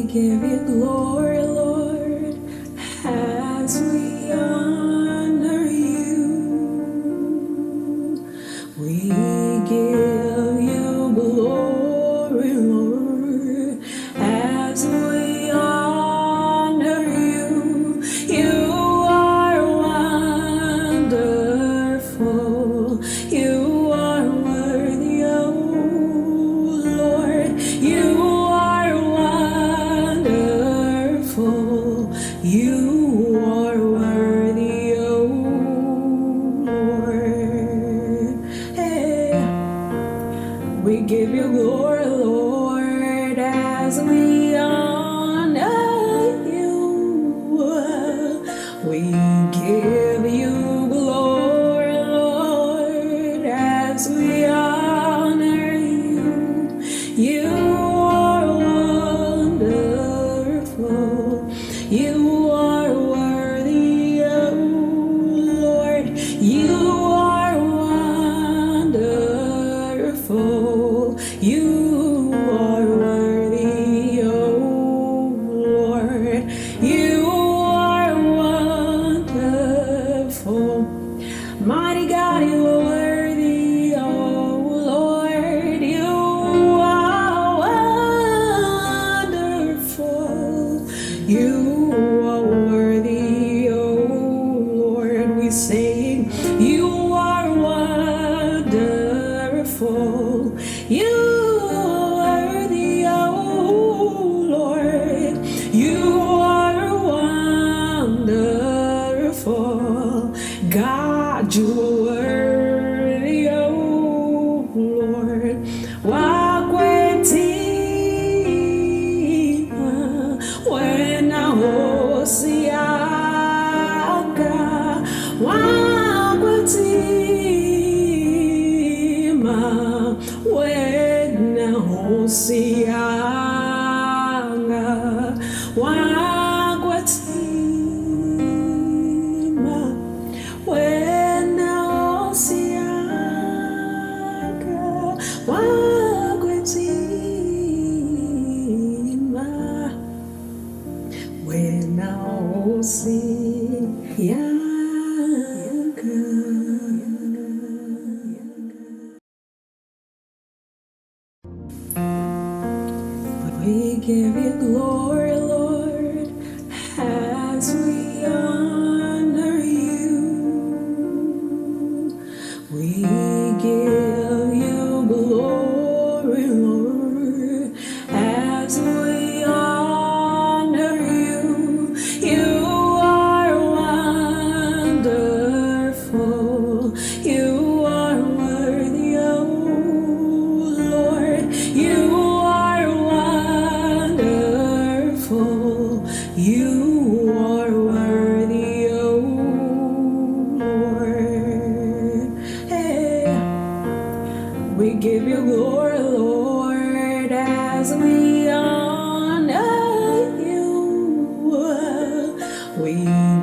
give you glory, Lord, as we honor you. We give you glory, Lord, as we honor you. You are wonderful. You are worthy, oh Lord. You are wonderful. You are worthy, oh Lord. Hey. We give you glory, Lord, as we honor you. We give you glory, Lord, as we honor you. You are wonderful. You are worthy, oh Lord. You are wonderful. You are worthy, oh Lord. You are wonderful. Mighty God, you are worthy, oh Lord. You are wonderful. You are worthy, oh Lord. We sing, you are wonderful. You are worthy, oh Lord. You are wonderful. God, you are worthy, oh Lord. Kwetsima, wena hosi yanga. Kwetsima, wena hosi yanga. Kwetsima, wena hosi yanga. Kwetsima, wena hosi yanga. We give you glory, Lord, as we honor you. We give you glory, Lord, as we honor you. You are wonderful. You are worthy, oh Lord. You are wonderful. You are worthy, oh Lord. Hey. We give you glory, Lord, as we honor you. We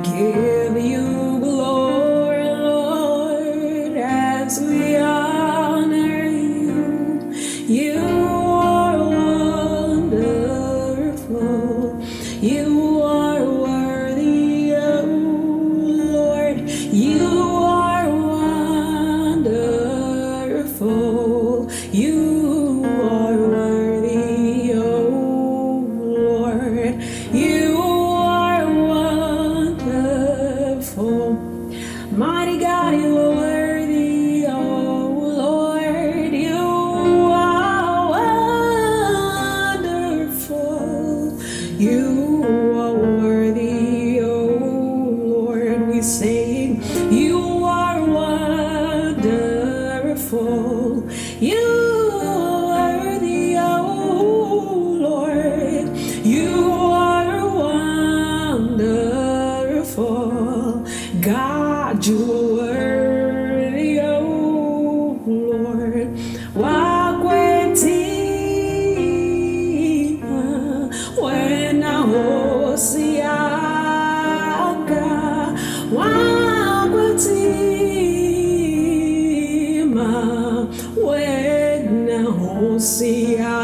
give you glory, Lord, as we honor you. You are wonderful. You are worthy, oh Lord. You are wonderful. You are worthy, oh Lord. You are wonderful. Mighty God, you are worthy, oh Lord. You are wonderful. You are worthy, oh Lord. We sing, you are wonderful. You are worthy, oh Lord. You are wonderful. God, you are worthy, oh Lord. Kwetsima, wena hosi yanga. Kwetsima, wena hosi yanga.